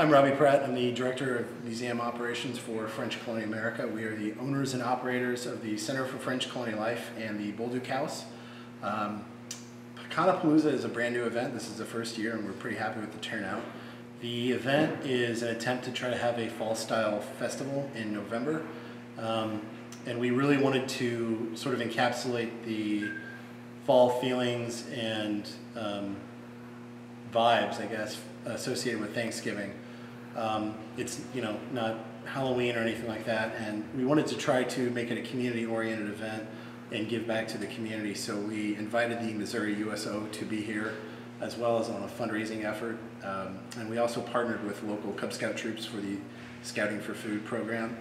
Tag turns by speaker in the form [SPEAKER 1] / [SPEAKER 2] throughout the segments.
[SPEAKER 1] I'm Robbie Pratt. I'm the Director of Museum Operations for French Colonial America. We are the owners and operators of the Center for French Colonial Life and the Bolduc House. Pecanapolooza is a brand new event. This is the first year and we're pretty happy with the turnout. The event is an attempt to try to have a fall-style festival in November. And we really wanted to sort of encapsulate the fall feelings and vibes, I guess, associated with Thanksgiving. It's, you know, not Halloween or anything like that, and we wanted to try to make it a community-oriented event and give back to the community. So we invited the Missouri USO to be here, as well as on a fundraising effort. And we also partnered with local Cub Scout troops for the Scouting for Food program.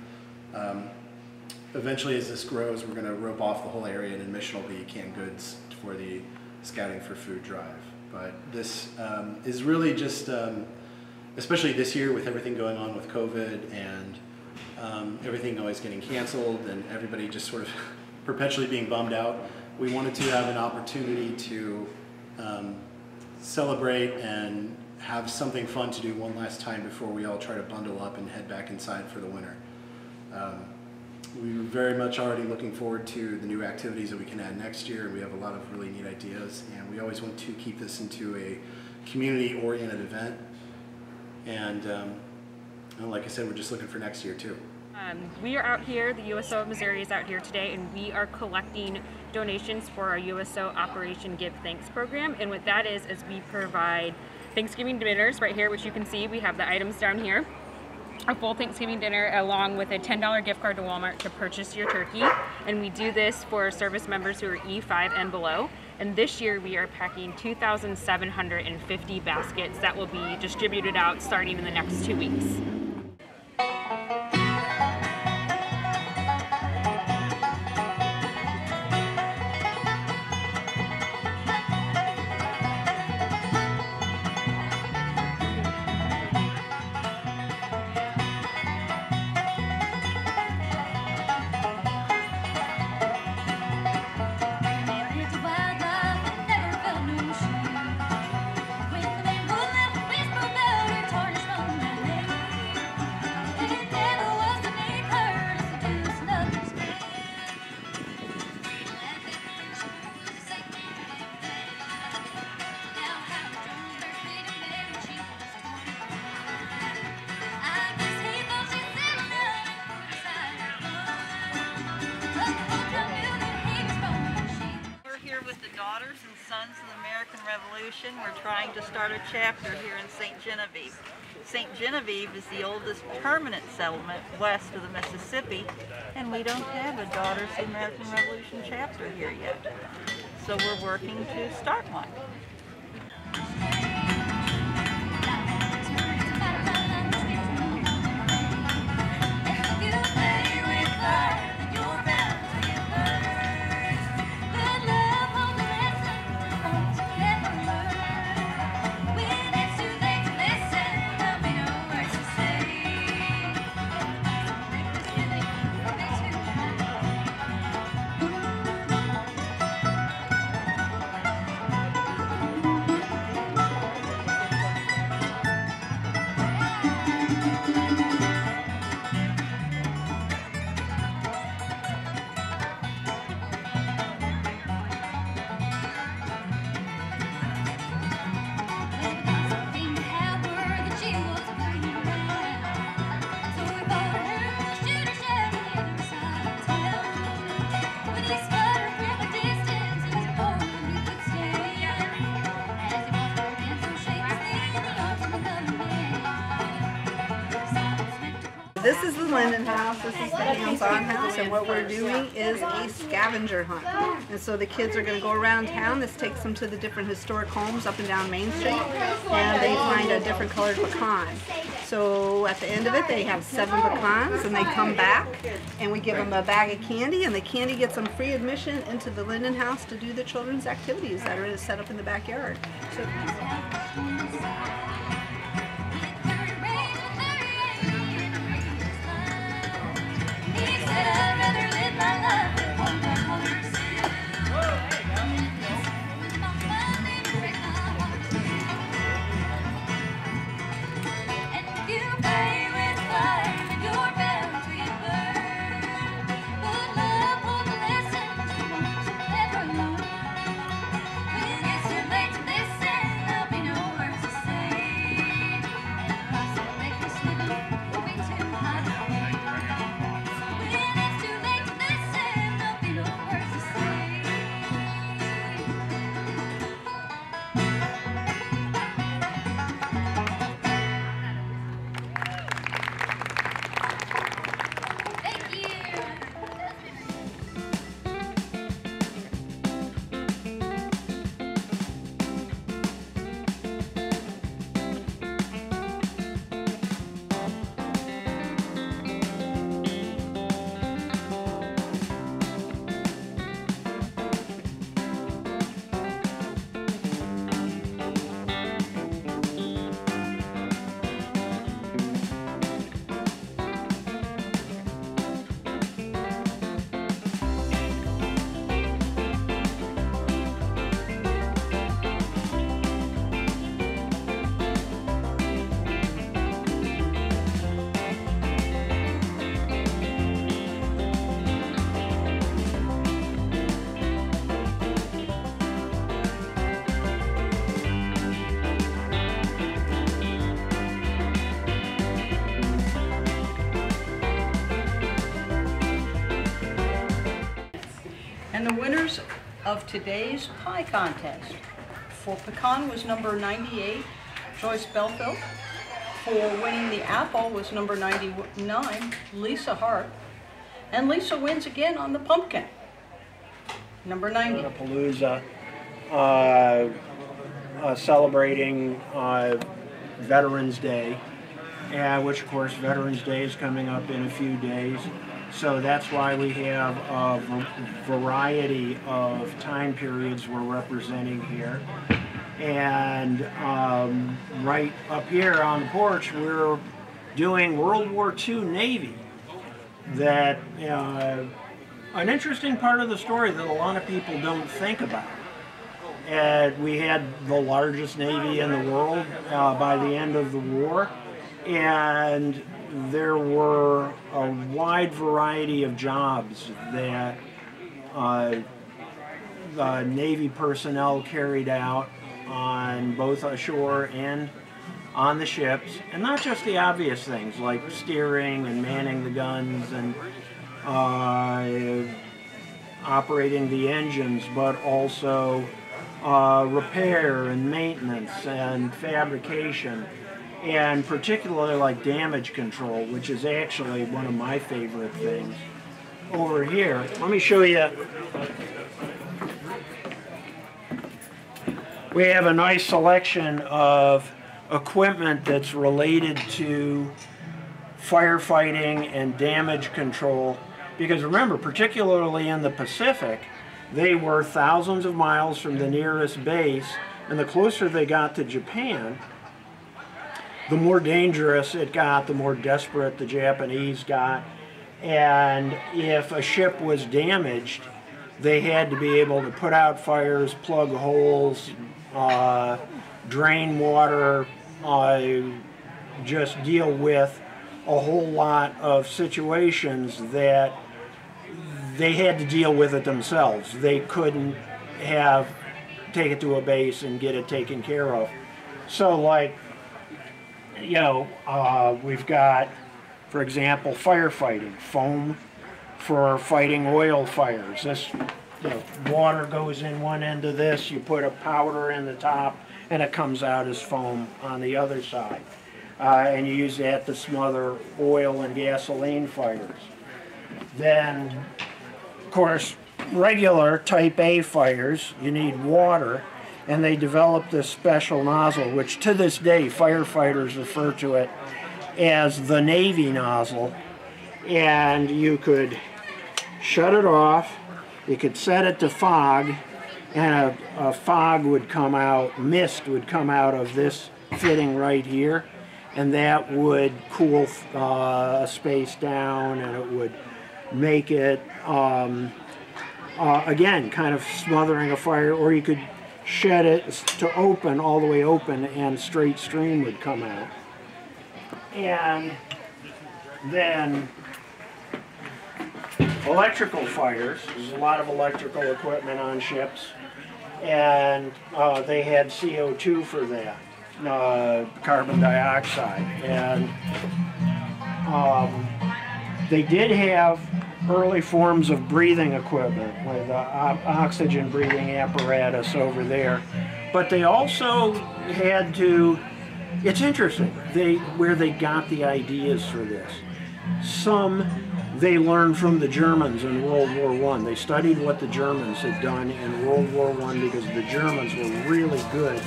[SPEAKER 1] Eventually, as this grows, we're going to rope off the whole area, and admission will be canned goods for the Scouting for Food drive. But this is really just, especially this year with everything going on with COVID and everything always getting canceled and everybody just sort of perpetually being bummed out, we wanted to have an opportunity to celebrate and have something fun to do one last time before we all try to bundle up and head back inside for the winter. We were very much already looking forward to the new activities that we can add next year. We have a lot of really neat ideas, and we always want to keep this into a community-oriented event. And like I said, we're just looking for next year too.
[SPEAKER 2] We are out here, the USO of Missouri is out here today, and we are collecting donations for our USO Operation Give Thanks program. And what that is we provide Thanksgiving dinners right here, which you can see. We have the items down here. A full Thanksgiving dinner along with a $10 gift card to Walmart to purchase your turkey. And we do this for service members who are E5 and below. And this year we are packing 2,750 baskets that will be distributed out starting in the next 2 weeks.
[SPEAKER 3] Revolution. We're trying to start a chapter here in Ste Genevieve. St. Genevieve is the oldest permanent settlement west of the Mississippi, and we don't have a Daughters of the American Revolution chapter here yet. So we're working to start one. This is the Linden house, this is the hands-on house, and what we're doing is a scavenger hunt. And so the kids are going to go around town. This takes them to the different historic homes up and down Main Street, and they find a different colored pecan. So at the end of it, they have 7 pecans, and they come back, and we give them a bag of candy, and the candy gets them free admission into the Linden house to do the children's activities that are set up in the backyard. So,
[SPEAKER 4] And the winners of today's pie contest. For pecan was number 98, Joyce Belfield. For winning the apple was number 99, Lisa Hart. And Lisa wins again on the pumpkin, number 90.
[SPEAKER 5] Pecanapolooza, celebrating Veterans Day, which of course Veterans Day is coming up in a few days. So that's why we have a variety of time periods we're representing here. And right up here on the porch, we're doing World War II Navy. That an interesting part of the story that a lot of people don't think about. And we had the largest Navy in the world by the end of the war, and there were a wide variety of jobs that the Navy personnel carried out on both ashore and on the ships, and not just the obvious things like steering and manning the guns and operating the engines, but also repair and maintenance and fabrication, and particularly like damage control, which is actually one of my favorite things. Over here, let me show you. We have a nice selection of equipment that's related to firefighting and damage control, because remember, particularly in the Pacific, they were thousands of miles from the nearest base, and the closer they got to Japan, the more dangerous it got, the more desperate the Japanese got. And if a ship was damaged, they had to be able to put out fires, plug holes, drain water, just deal with a whole lot of situations that they had to deal with it themselves. They couldn't take it to a base and get it taken care of. So like, you know, we've got, for example, firefighting, foam for fighting oil fires. This, you know, water goes in one end of this, you put a powder in the top, and it comes out as foam on the other side. And you use that to smother oil and gasoline fires. Then, of course, regular type A fires, you need water, and they developed this special nozzle, which to this day firefighters refer to it as the Navy nozzle. And you could shut it off, you could set it to fog, and a fog would come out, mist would come out of this fitting right here, and that would cool a space down, and it would make it, again, kind of smothering a fire. Or you could shed it to open, all the way open, and straight stream would come out. And then electrical fires. There's a lot of electrical equipment on ships, and they had CO2 for that, carbon dioxide. And they did have early forms of breathing equipment, with oxygen breathing apparatus over there. But they also had to, it's interesting, where they got the ideas for this. Some they learned from the Germans in World War I. They studied what the Germans had done in World War I because the Germans were really good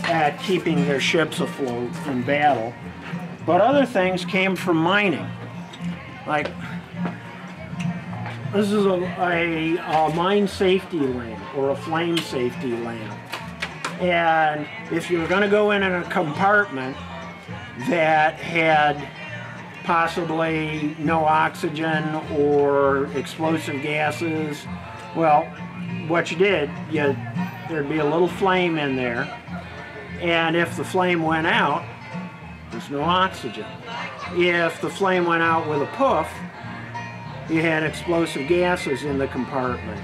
[SPEAKER 5] at keeping their ships afloat in battle. But other things came from mining. Like, this is a mine safety lamp, or a flame safety lamp. And if you were going to go in a compartment that had possibly no oxygen or explosive gases, well, what you did, there'd be a little flame in there, and if the flame went out, there's no oxygen. If the flame went out with a poof, you had explosive gases in the compartment.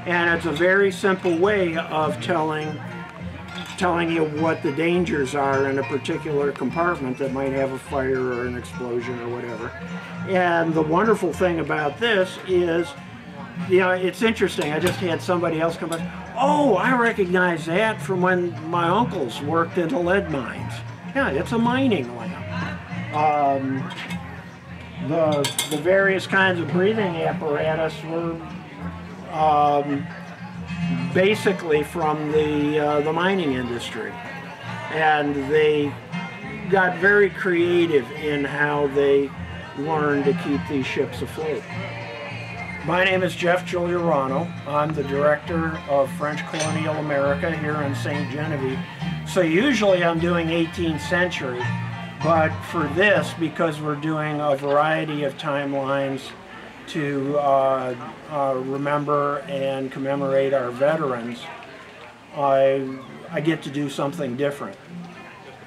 [SPEAKER 5] And it's a very simple way of telling you what the dangers are in a particular compartment that might have a fire or an explosion or whatever. And the wonderful thing about this is, it's interesting. I just had somebody else come by, oh, I recognize that from when my uncles worked in the lead mines. Yeah, it's a mining lamp. The various kinds of breathing apparatus were basically from the mining industry, and they got very creative in how they learned to keep these ships afloat. My name is Geoff Giglierano. I'm the director of French Colonial America here in Ste Genevieve. So usually I'm doing 18th century, but for this, because we're doing a variety of timelines to remember and commemorate our veterans, I get to do something different.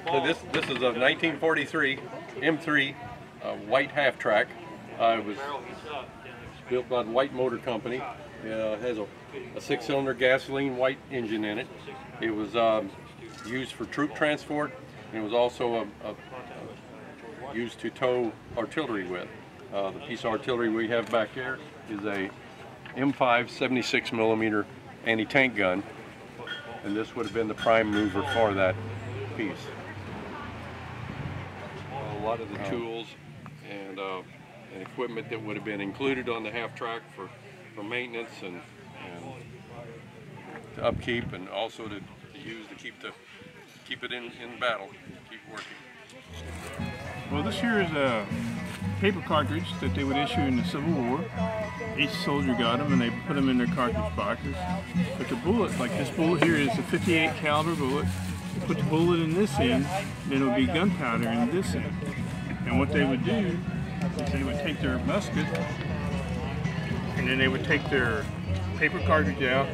[SPEAKER 6] So this is a 1943 M3 white half-track. It was built by the White Motor Company. It has a 6-cylinder gasoline white engine in it. It was used for troop transport, and it was also used to tow artillery with. The piece of artillery we have back there is a M5 76mm anti-tank gun, and this would have been the prime mover for that piece. A lot of the tools and equipment that would have been included on the half-track for maintenance and to upkeep, and also to use to keep it in battle, keep working.
[SPEAKER 7] Well, this here is a paper cartridge that they would issue in the Civil War. Each soldier got them and they put them in their cartridge boxes. But the bullet, like this bullet here, is a 58 caliber bullet. They put the bullet in this end, then it would be gunpowder in this end. And what they would do is they would take their musket, and then they would take their paper cartridge out,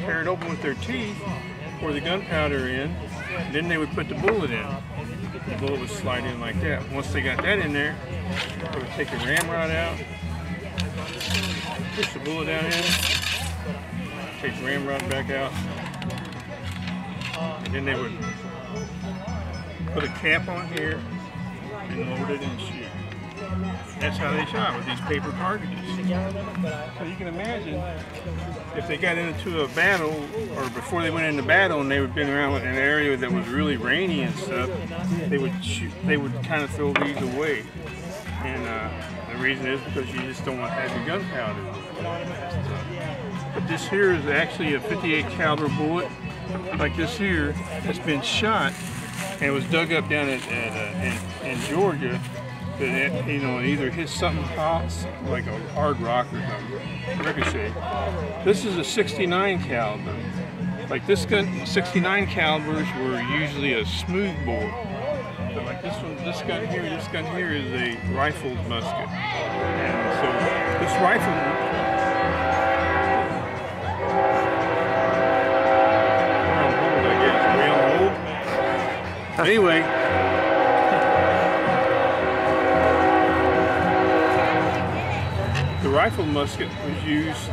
[SPEAKER 7] tear it open with their teeth, pour the gunpowder in, and then they would put the bullet in. The bullet would slide in like that. Once they got that in there, they would take the ramrod out, push the bullet down in, take the ramrod back out, and then they would put a cap on here and load it and shoot. That's how they shot, with these paper cartridges. So you can imagine if they got into a battle, or before they went into battle and they would been around in an area that was really rainy and stuff, they would shoot, they would kind of throw these away. And the reason is because you just don't want to have your gunpowder. But this here is actually a 58 caliber bullet, like this here, that's been shot and it was dug up down in Georgia. That it, either hit something hot, like a hard rock or something, ricochet. This is a 69 caliber. Like this gun, 69 calibers were usually a smooth bore. But like this one, this gun here is a rifled musket. And so this rifle, we're on hold, I guess. Are we on hold? Anyway. rifle musket was used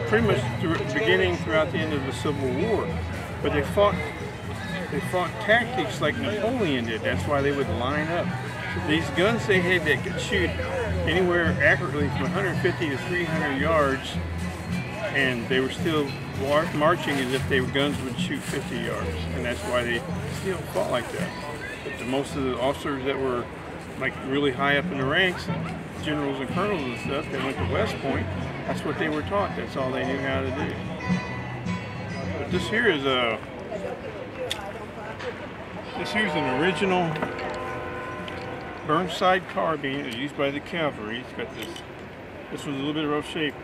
[SPEAKER 7] pretty much beginning throughout the end of the Civil War, but they fought tactics like Napoleon did. That's why they would line up. These guns they had that could shoot anywhere accurately from 150 to 300 yards, and they were still marching as if they were guns would shoot 50 yards, and that's why they still fought like that. But most of the officers that were like really high up in the ranks, generals and colonels and stuff, they went to West Point. That's what they were taught. That's all they knew how to do. But this here is an original Burnside carbine. It was used by the cavalry. It's got this. This one's a little bit of rough shape.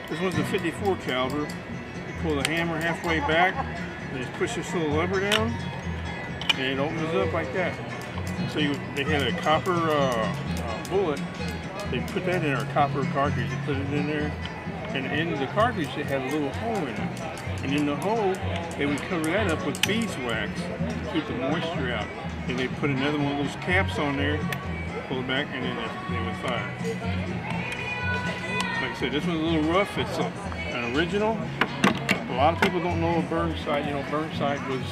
[SPEAKER 7] This one's a 54 caliber. You pull the hammer halfway back, and just push this little lever down, and it opens up like that. So they had a copper bullet. They put that in our copper cartridge. They put it in there, and in the cartridge they had a little hole in it. And in the hole, they would cover that up with beeswax to keep the moisture out. And they put another one of those caps on there, pull it back, and then they would fire. Like I said, this one's a little rough. It's an original. A lot of people don't know of Burnside. You know, Burnside was,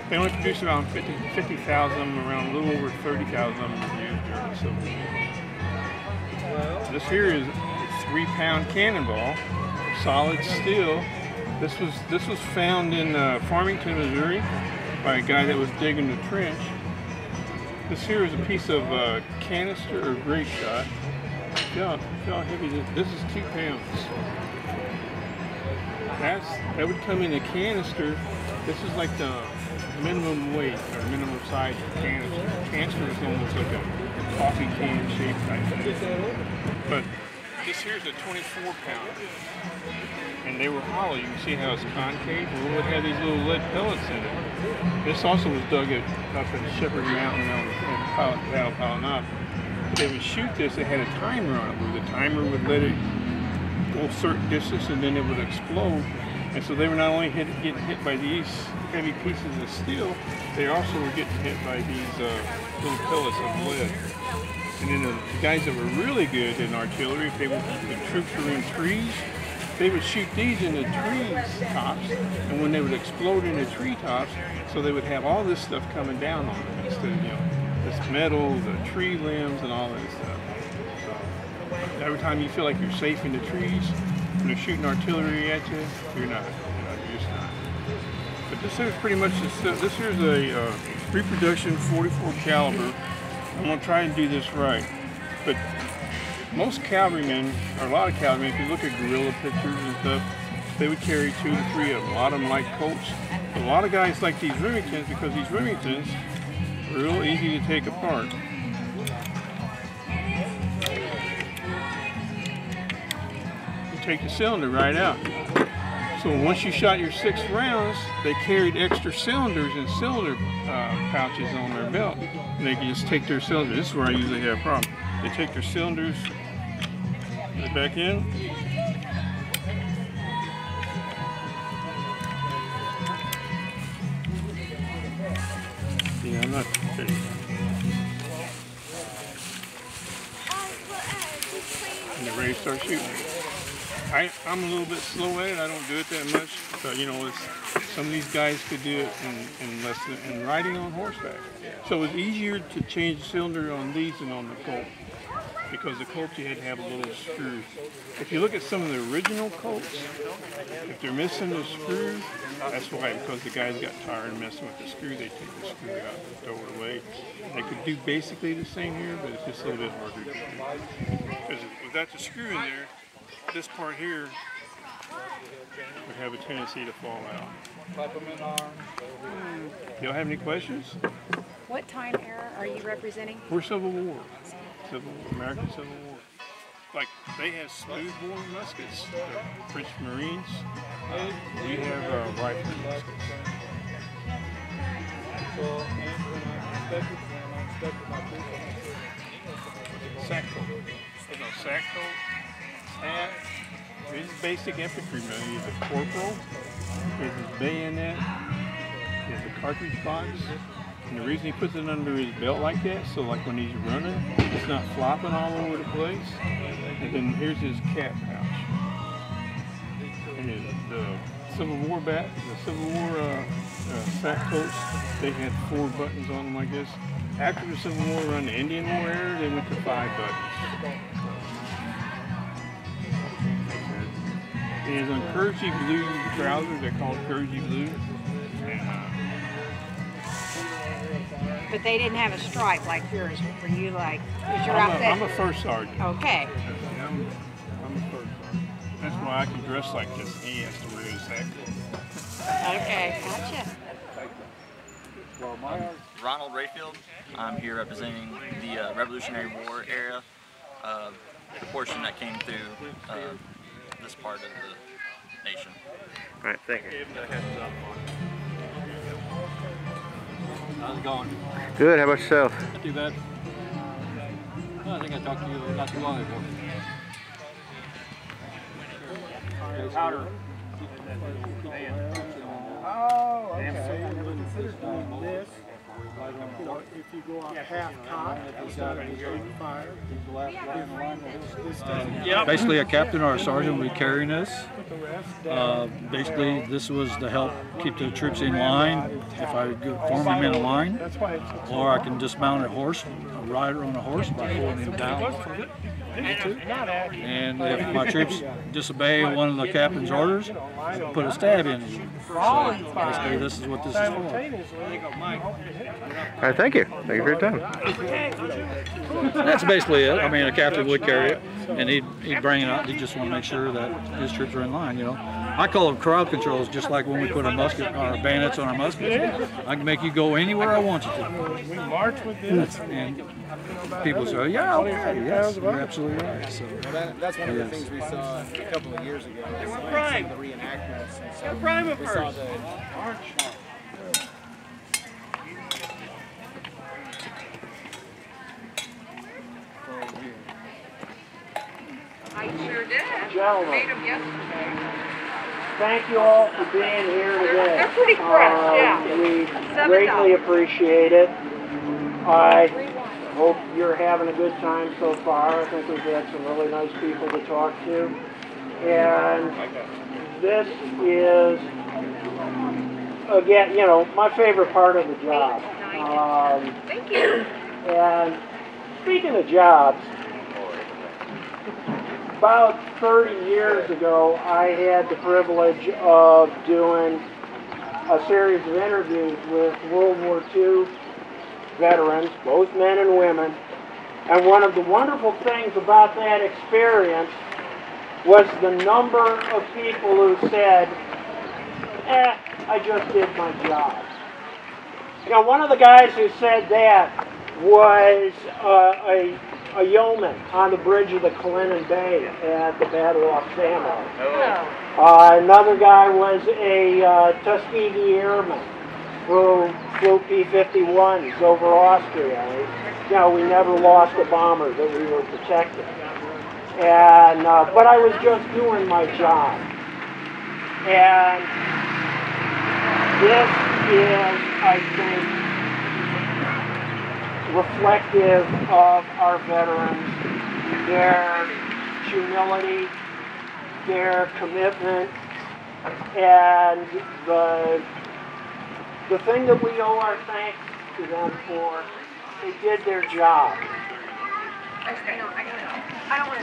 [SPEAKER 7] they only produced around 50,000 of them, around a little over 30,000 of them were used during the Civil War. This here is a 3-pound cannonball, solid steel. This was found in Farmington, Missouri, by a guy that was digging the trench. This here is a piece of canister or grape shot. See how heavy this is. 2 pounds. That would come in a canister. This is like the minimum weight or minimum size canister. Canister is almost like a coffee can shape type thing. But this here is a 24-pound. And they were hollow. You can see how it's concave. Well, it had these little lead pellets in it. This also was dug up at Shepherd Mountain on Palanop. They would shoot this. They had a timer on it where the timer would let it go a certain distance and then it would explode. And so they were not only getting hit by these heavy pieces of steel, they also were getting hit by these little pellets of lead. And then the guys that were really good in artillery, if the troops were in trees, they would shoot these in the tree tops, and when they would explode in the tree tops, so they would have all this stuff coming down on them instead of, this metal, the tree limbs, and all that stuff. So every time you feel like you're safe in the trees, when they're shooting artillery at you, you're not. You're just not. But this is pretty much this here's a reproduction 44 caliber. I'm gonna try and do this right, but most cavalrymen, or a lot of cavalrymen, if you look at guerrilla pictures and stuff, they would carry 2 to 3 of them. A lot of them like Colts. But a lot of guys like these Remingtons because these Remingtons are real easy to take apart. You take the cylinder right out. So once you shot your 6 rounds, they carried extra cylinders and cylinder pouches on their belt. And they can just take their cylinders. This is where I usually have a problem. They take their cylinders, put it back in. Yeah, I'm not ready. And they're ready to start shooting. I'm a little bit slow at it. I don't do it that much, but some of these guys could do it in less than riding on horseback. So it's easier to change the cylinder on these than on the Colt, because the Colts you had to have a little screw. If you look at some of the original Colts, if they're missing the screw, that's why, because the guys got tired of messing with the screw, they take the screw out and throw it away. They could do basically the same here, but it's just a little bit harder to do. Because without the screw in there, this part here would have a tendency to fall out. Y'all have any questions?
[SPEAKER 8] What time era are you representing?
[SPEAKER 7] We're Civil War. American Civil War. Like, they have smoothbore muskets, the French Marines. We have rifle muskets. Sack coat. Sack coat. Hat. This is basic infantryman. He has a corporal. He has his bayonet. He has a cartridge box. And the reason he puts it under his belt like that, so like when he's running, it's not flopping all over the place. And then here's his cat pouch. And the Civil War sack coats, they had 4 buttons on them like this. After the Civil War run, the Indian War era, they went to 5 buttons. He has on Kersey blue trousers, they're called Kersey blue.
[SPEAKER 8] But they didn't have a stripe like yours. Were you like, was your outfit?
[SPEAKER 7] I'm a first sergeant.
[SPEAKER 8] Okay.
[SPEAKER 7] I'm a first sergeant. That's why I can dress like this. He has to wear his hat.
[SPEAKER 8] Okay, gotcha.
[SPEAKER 9] Ronald Rayfield. I'm here representing the Revolutionary War era, the portion that came through this part of the nation.
[SPEAKER 10] All right, thank you.
[SPEAKER 11] How's it going?
[SPEAKER 10] Good, how about yourself?
[SPEAKER 11] Not too bad. Well, I think I talked to you not too long ago. Powder.
[SPEAKER 5] Oh, okay. I never considered doing this. You know, if you go off half-cock, it's not a good fire.
[SPEAKER 11] Basically, a captain or a sergeant will be carrying this. Basically, this was to help keep the troops in line. If I form them in a line, or I can dismount a horse, a rider on a horse by pulling him down. And if my troops disobey one of the captain's orders, put a stab in. So basically, this is what this is for.
[SPEAKER 10] All right, thank you. Thank you for your time.
[SPEAKER 11] That's basically it. I mean, a captain would carry it, and he'd bring it out. He just want to make sure that his troops are in line, you know. I call them crowd controls, just like when we put our bayonets on our muskets. I can make you go anywhere I want you to.
[SPEAKER 7] We march with this.
[SPEAKER 11] And people say, yeah, okay, yes, you're absolutely right. So,
[SPEAKER 12] that's one of the things we saw a couple of years ago. Some of the reenactments. And so we saw the march.
[SPEAKER 3] I sure did.
[SPEAKER 5] Gentlemen,
[SPEAKER 3] Made them yesterday.
[SPEAKER 5] thank you all for being here today.
[SPEAKER 3] They're pretty fresh, yeah.
[SPEAKER 5] We greatly appreciate it. I hope you're having a good time so far. I think we've had some really nice people to talk to. And this is, again, you know, my favorite part of the job.
[SPEAKER 3] Thank you.
[SPEAKER 5] And speaking of jobs, about 30 years ago, I had the privilege of doing a series of interviews with World War II veterans, both men and women. And one of the wonderful things about that experience was the number of people who said, I just did my job. You know, one of the guys who said that was a yeoman on the bridge of the Linden Bay at the Battle off Samo. Another guy was a Tuskegee Airman who flew P-51s over Austria. You know, we never lost a bomber that we were protecting. And but I was just doing my job. And this is, I think, reflective of our veterans, their humility, their commitment, and the thing that we owe our thanks to them for, they did their job.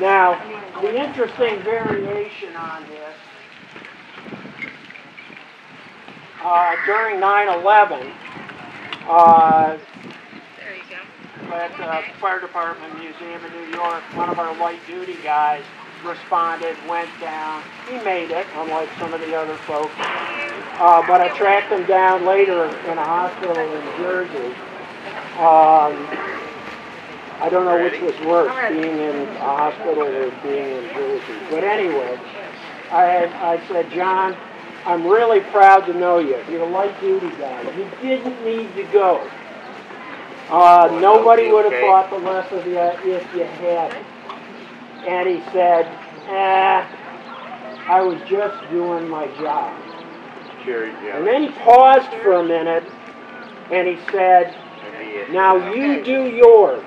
[SPEAKER 5] Now, the interesting variation on this, during 9/11, at the Fire Department Museum in New York, one of our light duty guys responded, went down. He made it, unlike some of the other folks. But I tracked him down later in a hospital in Jersey. I don't know which was worse, being in a hospital or being in Jersey. But anyway, I said, John, I'm really proud to know you. You're a light duty guy. You didn't need to go. Nobody would have thought the less of you if you had it. And he said, I was just doing my job.
[SPEAKER 10] Sure, yeah.
[SPEAKER 5] And then he paused for a minute, And he said, now you do yours.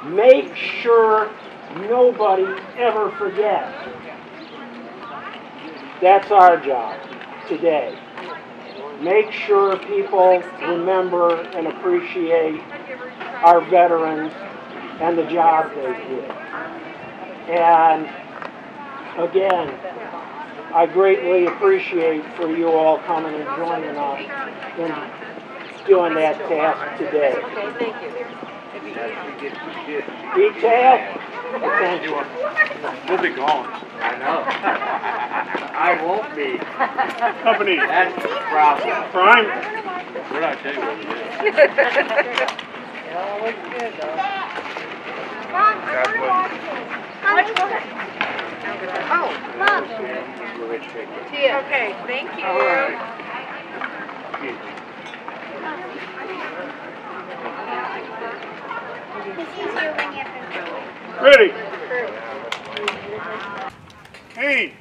[SPEAKER 5] Make sure nobody ever forgets. That's our job today. Make sure people remember and appreciate our veterans and the job they did. And again, I greatly appreciate for you all coming and joining us in doing that task today.
[SPEAKER 8] Okay, thank you.
[SPEAKER 5] Detail, attention.
[SPEAKER 12] We'll be gone. I know. I won't be.
[SPEAKER 7] Company.
[SPEAKER 12] That's the problem.
[SPEAKER 7] Prime.
[SPEAKER 6] We're not telling you what it is.
[SPEAKER 8] It all looks good though.
[SPEAKER 13] Oh, Mom.
[SPEAKER 8] Tia. Okay, thank you.
[SPEAKER 7] Ready. Aim.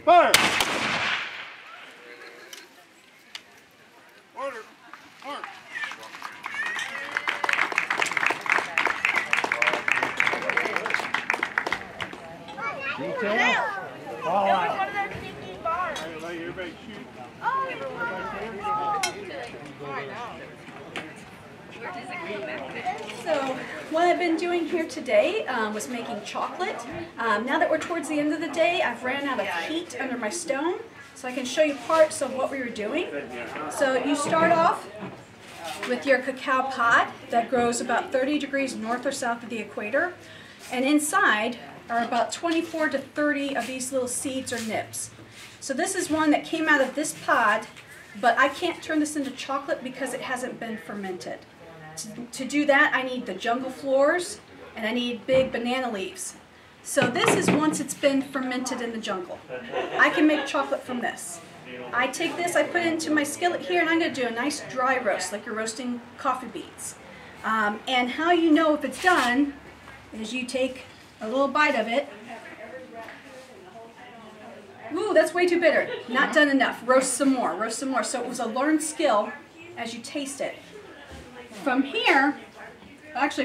[SPEAKER 7] Fire. Order. Mark.
[SPEAKER 5] Detail, all out.
[SPEAKER 7] Everybody shoot.
[SPEAKER 14] So what I've been doing here today was making chocolate. Now that we're towards the end of the day, I've ran out of heat under my stone, so I can show you parts of what we were doing. So you start off with your cacao pod that grows about 30 degrees north or south of the equator, and inside are about 24 to 30 of these little seeds or nibs. So this is one that came out of this pod, but I can't turn this into chocolate because it hasn't been fermented. To do that, I need the jungle floors and I need big banana leaves. So this is once it's been fermented in the jungle. I can make chocolate from this. I take this, I put it into my skillet here, and I'm going to do a nice dry roast like you're roasting coffee beans. And how you know if it's done is you take a little bite of it. Ooh, that's way too bitter. Not done enough. Roast some more, roast some more. So it was a learned skill as you taste it. From here, I've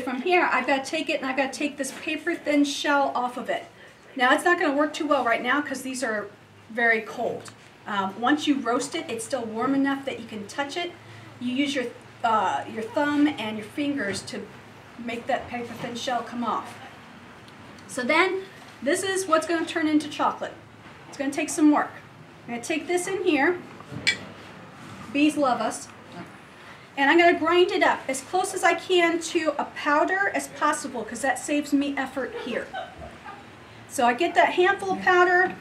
[SPEAKER 14] got to take it and I've got to take this paper thin shell off of it. Now it's not going to work too well right now because these are very cold. Once you roast it, it's still warm enough that you can touch it. You use your thumb and your fingers to make that paper thin shell come off. So then, this is what's going to turn into chocolate. It's going to take some work. I'm going to take this in here. Bees love us. And I'm going to grind it up as close as I can to a powder as possible because that saves me effort here. So I get that handful of powder,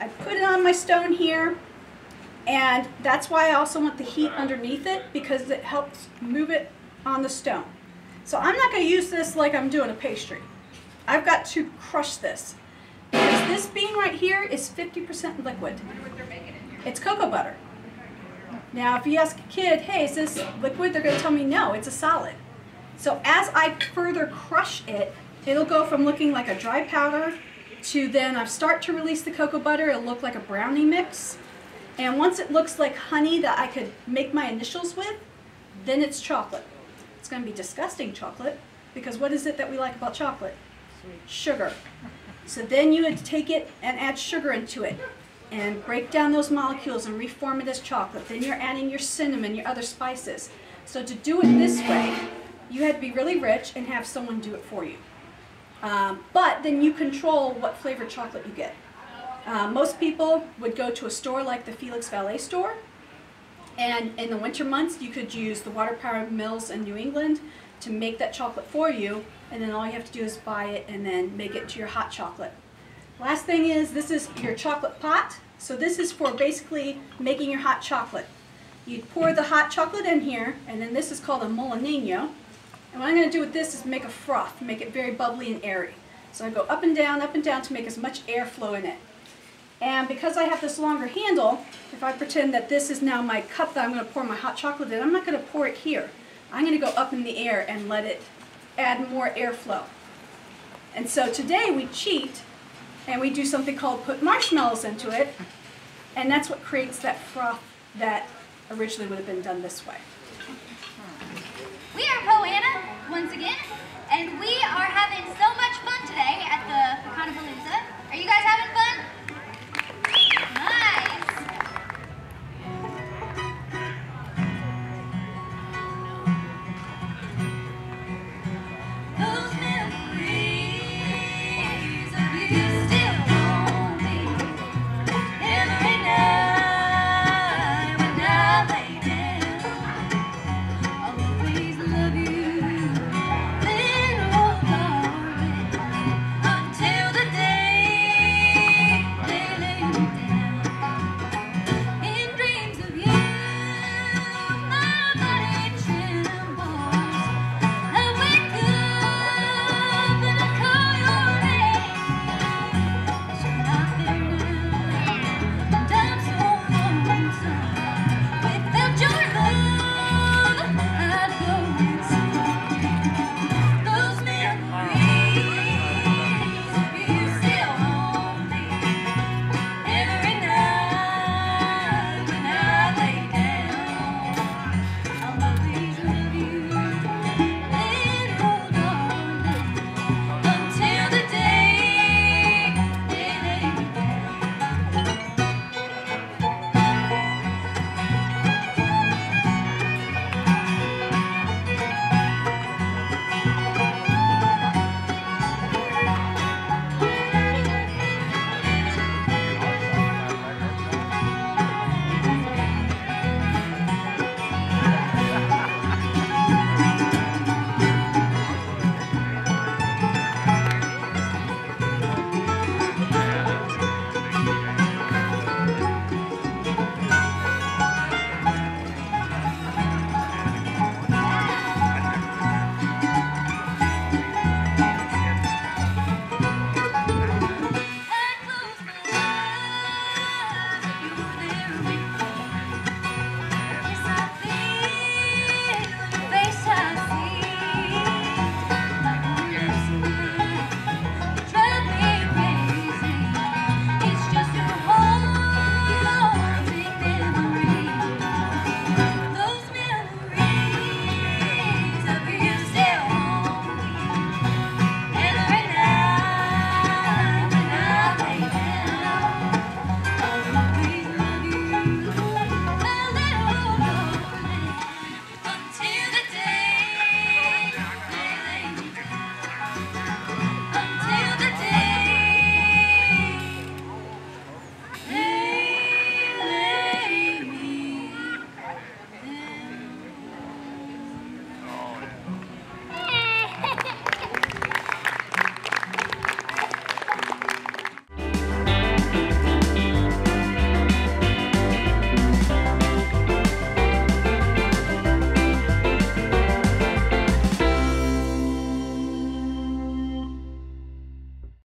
[SPEAKER 14] I put it on my stone here, and that's why I also want the heat underneath it because it helps move it on the stone. So I'm not going to use this like I'm doing a pastry. I've got to crush this because this bean right here is 50% liquid. It's cocoa butter. Now, if you ask a kid, hey, is this liquid? They're going to tell me no, it's a solid. So as I further crush it, it'll go from looking like a dry powder to then I start to release the cocoa butter. It'll look like a brownie mix. And once it looks like honey that I could make my initials with, then it's chocolate. It's going to be disgusting chocolate because what is it that we like about chocolate? Sugar. So then you would take it and add sugar into it and break down those molecules and reform it as chocolate. Then you're adding your cinnamon, your other spices. So to do it this way, you had to be really rich and have someone do it for you. But then you control what flavored chocolate you get. Most people would go to a store like the Felix Valley store, and in the winter months you could use the water power mills in New England to make that chocolate for you, and then all you have to do is buy it and then make it to your hot chocolate. Last thing is, this is your chocolate pot. So this is for basically making your hot chocolate. You pour the hot chocolate in here, and then this is called a molinino. And what I'm going to do with this is make a froth, make it very bubbly and airy. So I go up and down to make as much airflow in it. And because I have this longer handle, if I pretend that this is now my cup that I'm going to pour my hot chocolate in, I'm not going to pour it here. I'm going to go up in the air and let it add more airflow. And so today we cheat and we do something called put marshmallows into it, and that's what creates that froth that originally would have been done this way.
[SPEAKER 15] We are Poana, once again, and we